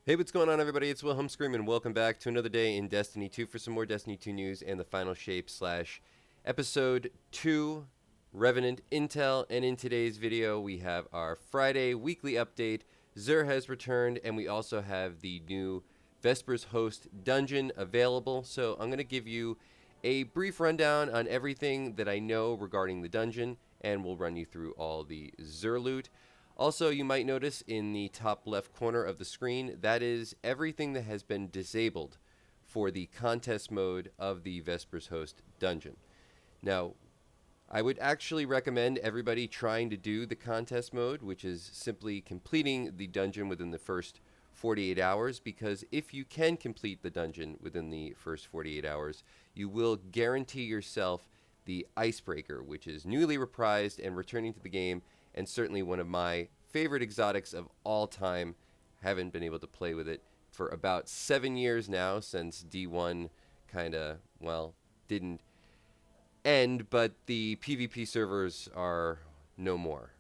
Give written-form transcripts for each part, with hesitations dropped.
Hey, what's going on, everybody? It's Wilhelm Scream, and welcome back to another day in Destiny 2 for some more Destiny 2 news and the final shape / episode 2 Revenant Intel. And in today's video, we have our Friday weekly update. XUR has returned, and we also have the new VESPER'S host dungeon available. So I'm going to give you a brief rundown on everything that I know regarding the dungeon, and we'll run you through all the XUR loot. Also, you might notice in the top left corner of the screen, that is everything that has been disabled for the contest mode of the VESPER'S host dungeon. Now, I would actually recommend everybody trying to do the contest mode, which is simply completing the dungeon within the first 48 hours, because if you can complete the dungeon within the first 48 hours, you will guarantee yourself the Icebreaker, which is newly reprised and returning to the game, and certainly one of my favorite exotics of all time. Haven't been able to play with it for about 7 years now, since D1 kind of, well, didn't end, but the PvP servers are no more,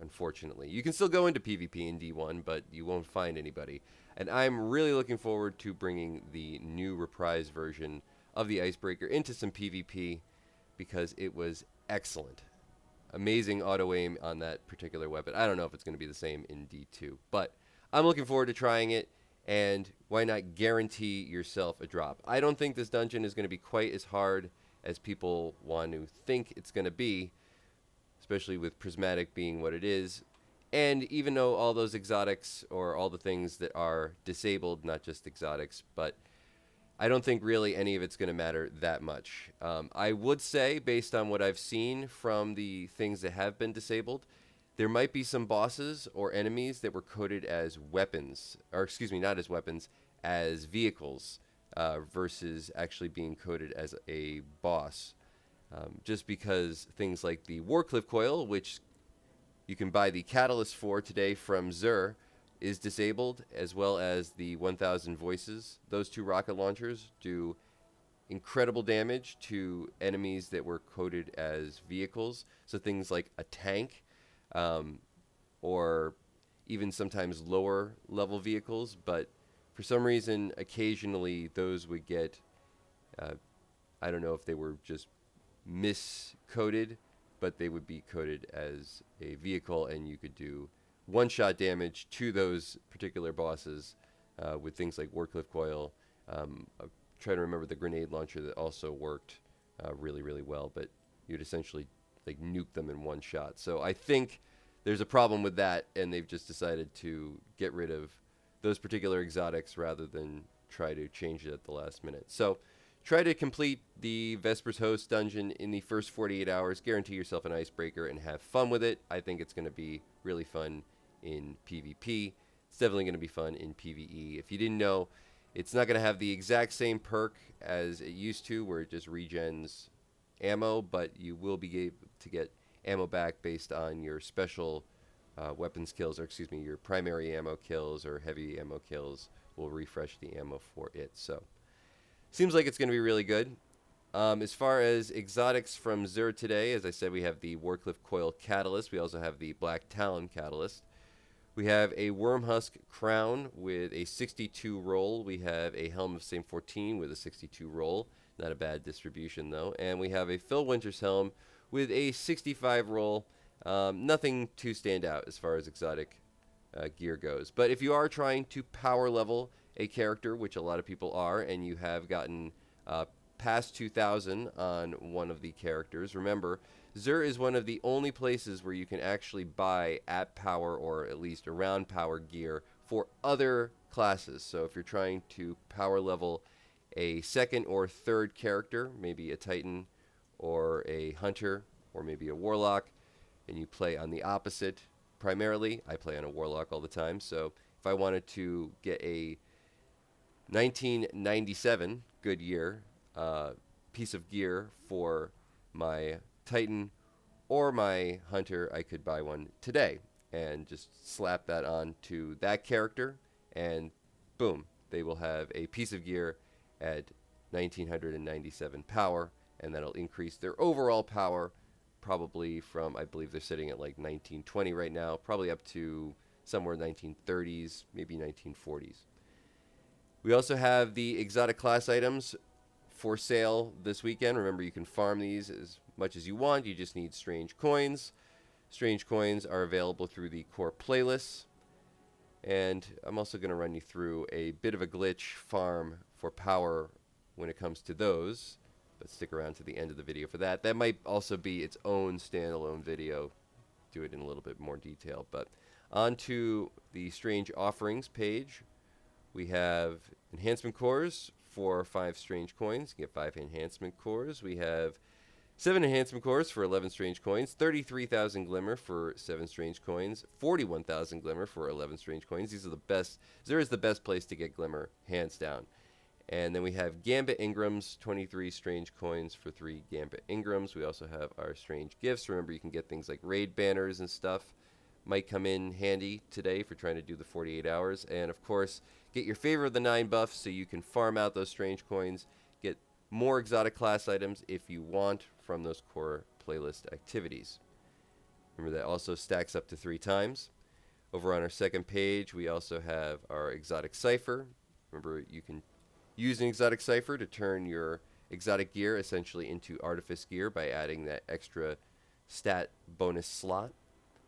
unfortunately. You can still go into PvP in D1, but you won't find anybody. And I'm really looking forward to bringing the new reprised version of the Icebreaker into some PvP, because it was excellent. Amazing auto aim on that particular weapon. I don't know if it's going to be the same in D2, but I'm looking forward to trying it, and why not guarantee yourself a drop? I don't think this dungeon is going to be quite as hard as people want to think it's going to be, especially with Prismatic being what it is. And even though all those exotics, or all the things that are disabled, not just exotics, but I don't think really any of it's going to matter that much. I would say, based on what I've seen from the things that have been disabled, there might be some bosses or enemies that were coded as weapons, or excuse me, not as weapons, as vehicles, versus actually being coded as a boss. Just because things like the Warcliffe Coil, which you can buy the catalyst for today from XUR, is disabled, as well as the 1000 Voices. Those two rocket launchers do incredible damage to enemies that were coded as vehicles. So things like a tank, or even sometimes lower level vehicles. But for some reason, occasionally those would get, I don't know if they were just miscoded, but they would be coded as a vehicle, and you could do one-shot damage to those particular bosses with things like Warcliffe Coil. I'm trying to remember the grenade launcher that also worked really, really well, but you'd essentially like nuke them in one shot. So I think there's a problem with that, and they've just decided to get rid of those particular exotics rather than try to change it at the last minute. So try to complete the VESPER'S host dungeon in the first 48 hours. Guarantee yourself an icebreaker and have fun with it. I think it's going to be really fun in PvP. It's definitely going to be fun in PvE. If you didn't know, it's not going to have the exact same perk as it used to, where it just regens ammo, but you will be able to get ammo back based on your special weapons kills, or excuse me, your primary ammo kills or heavy ammo kills will refresh the ammo for it. So seems like it's going to be really good. As far as exotics from XUR today, as I said, we have the Warcliffe Coil Catalyst. We also have the Black Talon Catalyst. We have a Wormhusk Crown with a 62 roll. We have a Helm of St. 14 with a 62 roll. Not a bad distribution, though. And we have a Phil Winters Helm with a 65 roll. Nothing to stand out as far as exotic gear goes. But if you are trying to power level a character, which a lot of people are, and you have gotten past 2,000 on one of the characters, remember, XUR is one of the only places where you can actually buy at power, or at least around power gear for other classes. So if you're trying to power level a second or third character, maybe a Titan or a Hunter or maybe a Warlock, and you play on the opposite primarily, I play on a Warlock all the time, so if I wanted to get a 1997 good year piece of gear for my Titan or my Hunter, I could buy one today and just slap that on to that character, and boom, they will have a piece of gear at 1997 power, and that'll increase their overall power probably from, I believe they're sitting at like 1920 right now, probably up to somewhere 1930s, maybe 1940s. We also have the exotic class items for sale this weekend. Remember, you can farm these as much as you want. You just need strange coins. Strange coins are available through the core playlists. And I'm also going to run you through a bit of a glitch farm for power when it comes to those. But stick around to the end of the video for that. That might also be its own standalone video. Do it in a little bit more detail. But on to the Strange Offerings page. We have enhancement cores for 5 strange coins. You get 5 enhancement cores. We have 7 enhancement cores for 11 strange coins, 33,000 glimmer for 7 strange coins, 41,000 glimmer for 11 strange coins. These are the best. Xur is the best place to get glimmer, hands down. And then we have Gambit Engrams, 23 strange coins for 3 Gambit Engrams. We also have our strange gifts. Remember, you can get things like raid banners and stuff. Might come in handy today for trying to do the 48 hours. And of course, get your Favor of the 9 buff so you can farm out those strange coins. Get more exotic class items if you want from those core playlist activities. Remember, that also stacks up to 3 times. Over on our second page, we also have our exotic cipher. Remember, you can use an exotic cipher to turn your exotic gear essentially into artifice gear by adding that extra stat bonus slot.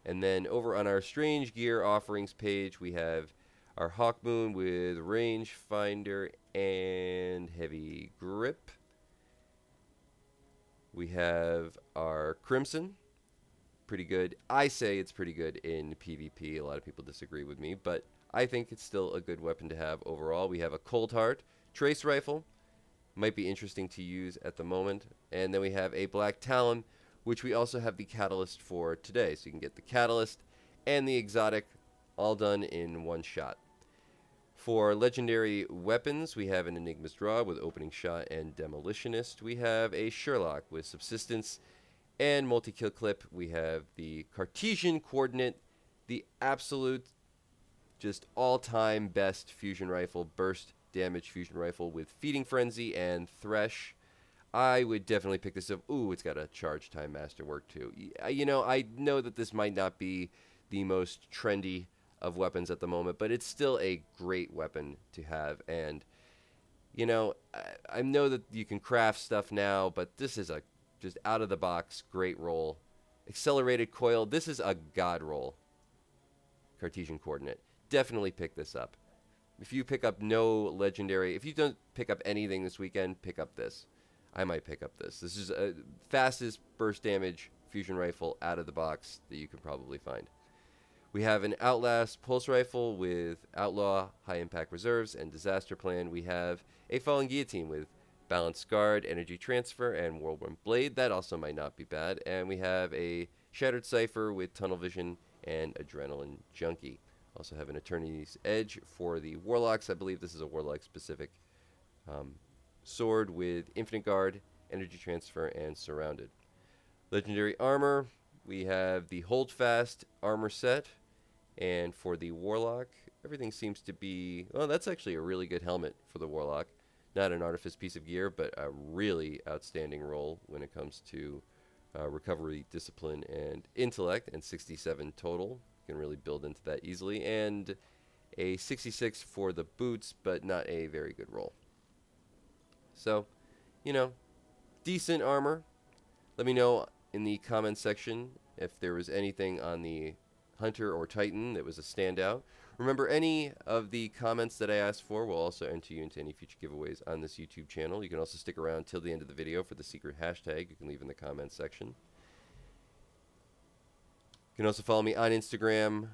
And then over on our strange gear offerings page, we have our Hawkmoon with rangefinder and heavy grip. We have our Crimson, pretty good. I say it's pretty good in PvP. A lot of people disagree with me, but I think it's still a good weapon to have overall. We have a Cold Heart Trace Rifle, might be interesting to use at the moment. And then we have a Black Talon, which we also have the Catalyst for today. So you can get the Catalyst and the exotic all done in one shot. For legendary weapons, we have an Enigma's Draw with Opening Shot and Demolitionist. We have a Sherlock with Subsistence and Multi-Kill Clip. We have the Cartesian Coordinate, the absolute, just all-time best fusion rifle, burst damage fusion rifle with Feeding Frenzy and Thresh. I would definitely pick this up. Ooh, it's got a charge time masterwork too. You know, I know that this might not be the most trendy of weapons at the moment, but it's still a great weapon to have. And you know, I know that you can craft stuff now, but this is a just out of the box great roll. Accelerated coil, this is a god roll. Cartesian Coordinate, definitely pick this up. If you pick up no legendary, if you don't pick up anything this weekend, pick up this. I might pick up this. This is a fastest burst damage fusion rifle out of the box that you can probably find. We have an Outlast pulse rifle with Outlaw, High Impact Reserves, and Disaster Plan. We have a Fallen Guillotine with Balanced Guard, Energy Transfer, and Whirlwind Blade. That also might not be bad. And we have a Shattered Cipher with Tunnel Vision and Adrenaline Junkie. Also have an Eternity's Edge for the Warlocks. I believe this is a Warlock-specific sword with Infinite Guard, Energy Transfer, and Surrounded. Legendary Armor, we have the Holdfast Armor Set. And for the Warlock, everything seems to be... Well, that's actually a really good helmet for the Warlock. Not an Artifice piece of gear, but a really outstanding roll when it comes to recovery, discipline, and intellect, and 67 total. You can really build into that easily. And a 66 for the boots, but not a very good roll. So, you know, decent armor. Let me know in the comments section if there was anything on the Hunter or Titan that was a standout. Remember, any of the comments that I asked for will also enter you into any future giveaways on this YouTube channel. You can also stick around till the end of the video for the secret hashtag you can leave in the comments section. You can also follow me on Instagram.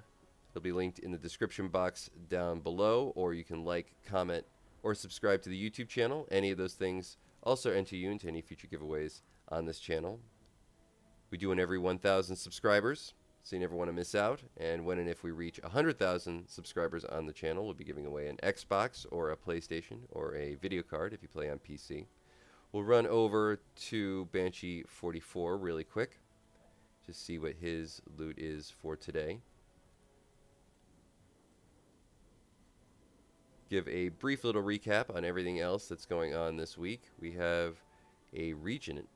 It'll be linked in the description box down below, or you can like, comment, or subscribe to the YouTube channel. Any of those things also enter you into any future giveaways on this channel. We do one every 1,000 subscribers, so you never want to miss out. And when and if we reach 100,000 subscribers on the channel, we'll be giving away an Xbox or a PlayStation or a video card if you play on PC. We'll run over to Banshee 44 really quick. Just see what his loot is for today. Give a brief little recap on everything else that's going on this week. We have a Reagent.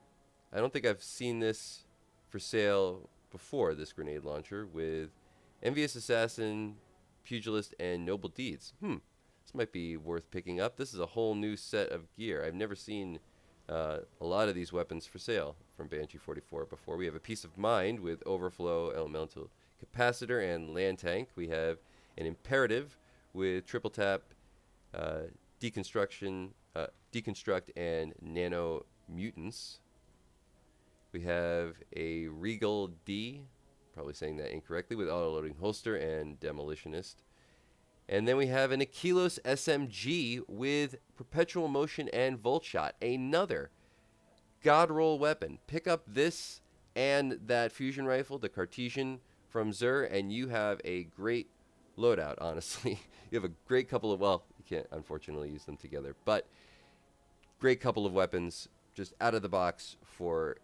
I don't think I've seen this for sale before, this grenade launcher, with Envious Assassin, Pugilist, and Noble Deeds. This might be worth picking up. This is a whole new set of gear. I've never seen a lot of these weapons for sale from Banshee 44 before. We have a Peace of Mind with Overflow, Elemental Capacitor, and Land Tank. We have an Imperative with Triple Tap, Deconstruct, and Nano Mutants. We have a Regal D, probably saying that incorrectly, with Auto-Loading Holster and Demolitionist. And then we have an Aquilos SMG with Perpetual Motion and Volt Shot, another God Roll weapon. Pick up this and that fusion rifle, the Cartesian from XUR, and you have a great loadout, honestly. You have a great couple of, well, you can't unfortunately use them together, but great couple of weapons just out of the box for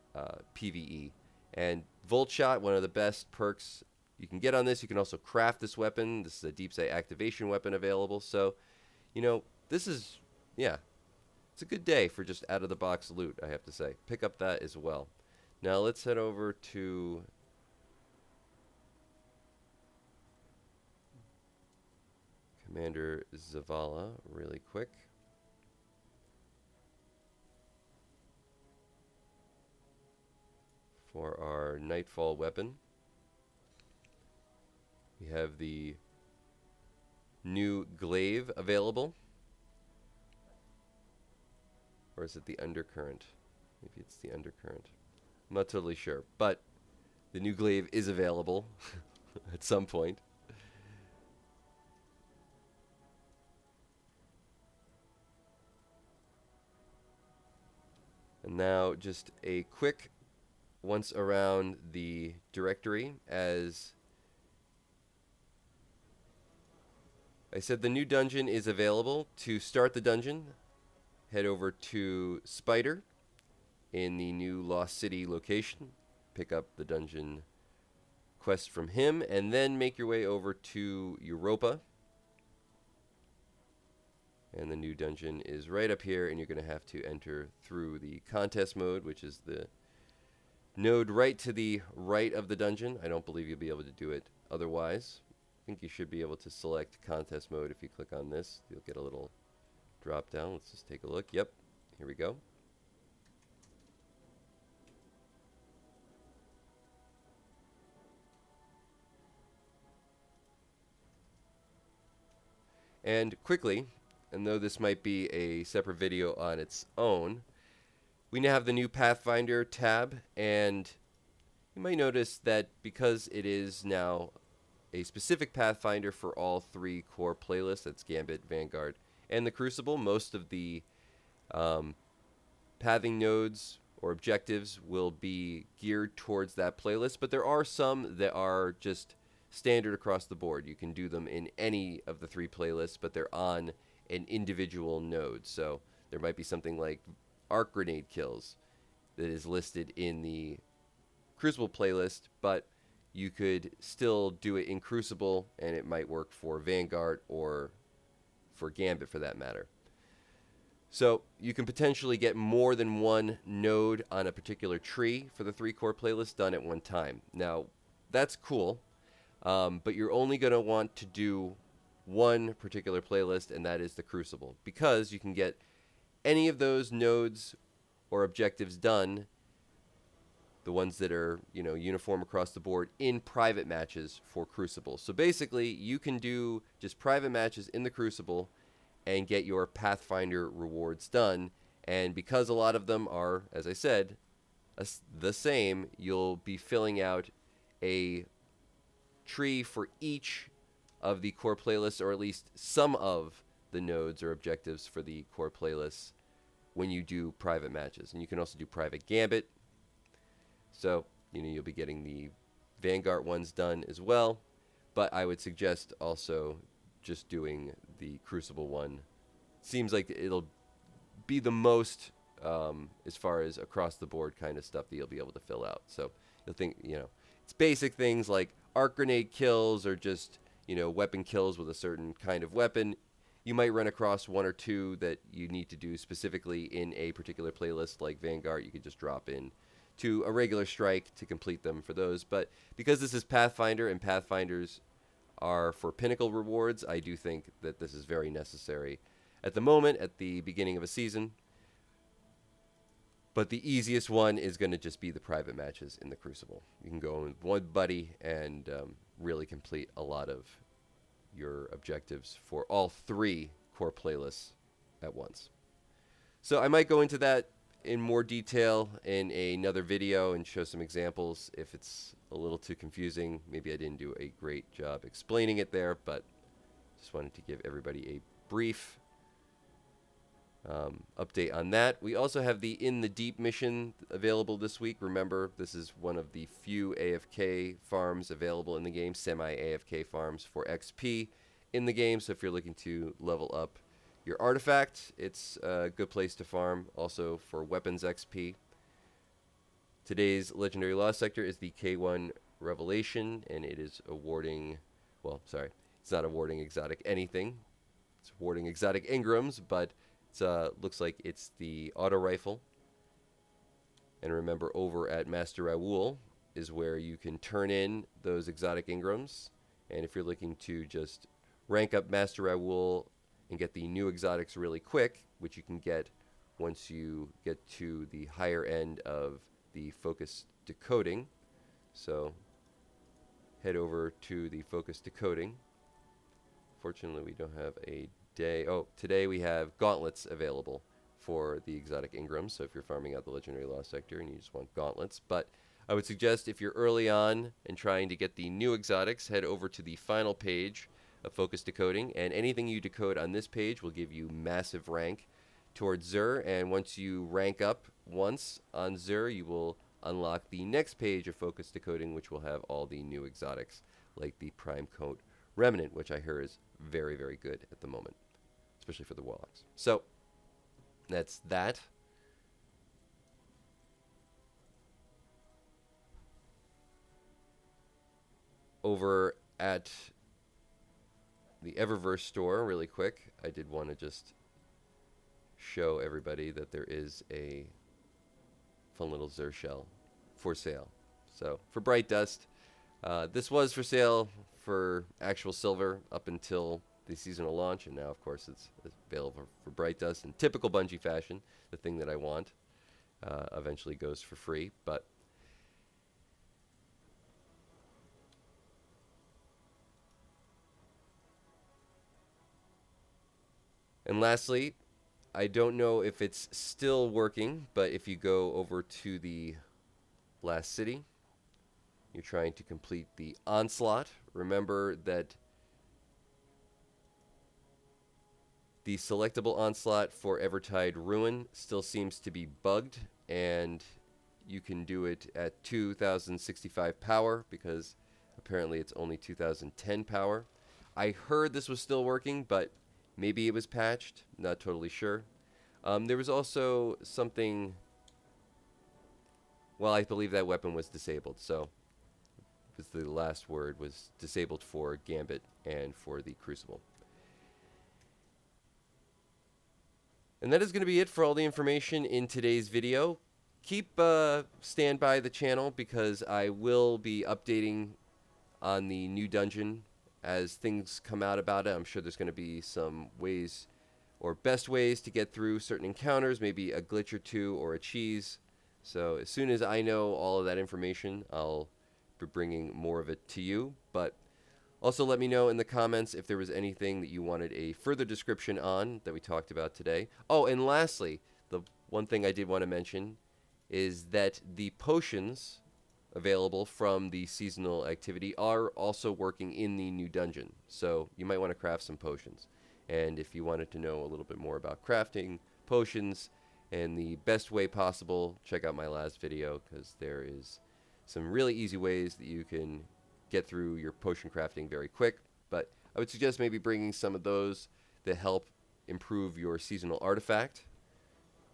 PvE. And Volt Shot, one of the best perks you can get on this. You can also craft this weapon. This is a deep sight activation weapon available. So, you know, this is, yeah, it's a good day for just out of the box loot, I have to say. Pick up that as well. Now let's head over to Commander Zavala really quick. For our Nightfall weapon, we have the new Glaive available. Or is it the Undercurrent? Maybe it's the Undercurrent. I'm not totally sure, but the new Glaive is available at some point. And now just a quick once around the directory. As I said, the new dungeon is available. To start the dungeon, head over to Spider in the new Lost City location. Pick up the dungeon quest from him, and then make your way over to Europa. And the new dungeon is right up here, and you're going to have to enter through the contest mode, which is the node right to the right of the dungeon. I don't believe you'll be able to do it otherwise. I think you should be able to select contest mode if you click on this. You'll get a little drop down. Let's just take a look. Yep, here we go. And quickly, and though this might be a separate video on its own, we now have the new Pathfinder tab, and you might notice that because it is now a specific Pathfinder for all three core playlists, that's Gambit, Vanguard, and the Crucible, most of the pathing nodes or objectives will be geared towards that playlist, but there are some that are just standard across the board. You can do them in any of the three playlists, but they're on an individual node. So there might be something like arc grenade kills that is listed in the Crucible playlist, but you could still do it in Crucible, and it might work for Vanguard or for Gambit for that matter. So you can potentially get more than one node on a particular tree for the three core playlist done at one time. Now, that's cool, but you're only going to want to do one particular playlist, and that is the Crucible, because you can get any of those nodes or objectives done, the ones that are, you know, uniform across the board, in private matches for Crucible. So basically, you can do just private matches in the Crucible and get your Pathfinder rewards done. And because a lot of them are, as I said, the same, you'll be filling out a tree for each of the core playlists, or at least some of the nodes or objectives for the core playlists when you do private matches. And you can also do private Gambit. So, you know, you'll be getting the Vanguard ones done as well. But I would suggest also just doing the Crucible one. Seems like it'll be the most, as far as across the board kind of stuff that you'll be able to fill out. So you'll think, you know, it's basic things like arc grenade kills or just, you know, weapon kills with a certain kind of weapon. You might run across one or two that you need to do specifically in a particular playlist like Vanguard. You could just drop in to a regular strike to complete them for those. But because this is Pathfinder, and Pathfinders are for pinnacle rewards, I do think that this is very necessary at the moment, at the beginning of a season. But the easiest one is going to just be the private matches in the Crucible. You can go with one buddy and really complete a lot of your objectives for all 3 core playlists at once. So I might go into that in more detail in another video and show some examples. If it's a little too confusing, maybe I didn't do a great job explaining it there, but just wanted to give everybody a brief update on that. We also have the In the Deep mission available this week. Remember, this is one of the few AFK farms available in the game, semi-AFK farms for XP in the game. So if you're looking to level up your artifact, it's a good place to farm. Also for weapons XP. Today's Legendary Lost Sector is the K1 Revelation, and it is awarding, well, sorry, it's not awarding exotic anything. It's awarding exotic Engrams, but it looks like it's the auto rifle. And remember, over at Master Raoul is where you can turn in those exotic Engrams. And if you're looking to just rank up Master Raoul and get the new exotics really quick, which you can get once you get to the higher end of the focus decoding. So head over to the focus decoding. Fortunately, we don't have a day. Oh, today we have gauntlets available for the exotic Engrams. So if you're farming out the Legendary Lost Sector and you just want gauntlets. But I would suggest if you're early on and trying to get the new exotics, head over to the final page of focus decoding, and anything you decode on this page will give you massive rank towards XUR. And once you rank up once on XUR, you will unlock the next page of focus decoding, which will have all the new exotics like the Rime-Coat Revenant, which I hear is very, very good at the moment, especially for the Warlocks. So that's that. Over at the Eververse store, really quick, I did want to just show everybody that there is a fun little XUR shell for sale. So for Bright Dust, this was for sale for actual silver up until the seasonal launch, and now of course it's available for Bright Dust in typical Bungie fashion. The thing that I want eventually goes for free, but and lastly, I don't know if it's still working, but if you go over to the last city, you're trying to complete the Onslaught. Remember that the selectable Onslaught for Evertide Ruin still seems to be bugged, and you can do it at 2065 power because apparently it's only 2010 power. I heard this was still working, but maybe it was patched. Not totally sure. There was also something. Well, I believe that weapon was disabled, so because the last word was disabled for Gambit and for the Crucible. And that is going to be it for all the information in today's video. Keep stand by the channel because I will be updating on the new dungeon as things come out about it. I'm sure there's going to be some ways or best ways to get through certain encounters, maybe a glitch or two or a cheese. So as soon as I know all of that information, I'll be bringing more of it to you. But also let me know in the comments if there was anything that you wanted a further description on that we talked about today. Oh, and lastly, the one thing I did want to mention is that the potions available from the seasonal activity are also working in the new dungeon. So you might want to craft some potions. And if you wanted to know a little bit more about crafting potions and the best way possible, check out my last video because there is some really easy ways that you can get through your potion crafting very quick. But I would suggest maybe bringing some of those that help improve your seasonal artifact.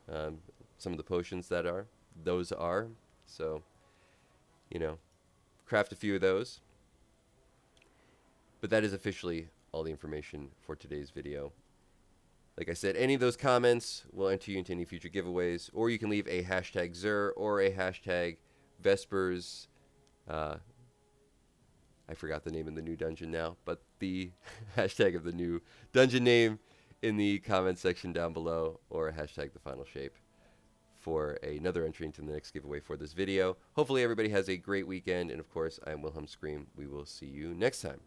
Some of the potions that are, those are. So, you know, craft a few of those. But that is officially all the information for today's video. Like I said, any of those comments will enter you into any future giveaways, or you can leave a hashtag XUR or a hashtag VESPER'S I forgot the name of the new dungeon now, but the hashtag of the new dungeon name in the comment section down below, or hashtag the final shape for another entry into the next giveaway for this video. Hopefully everybody has a great weekend, and of course, I'm Wilhelm Scream. We will see you next time.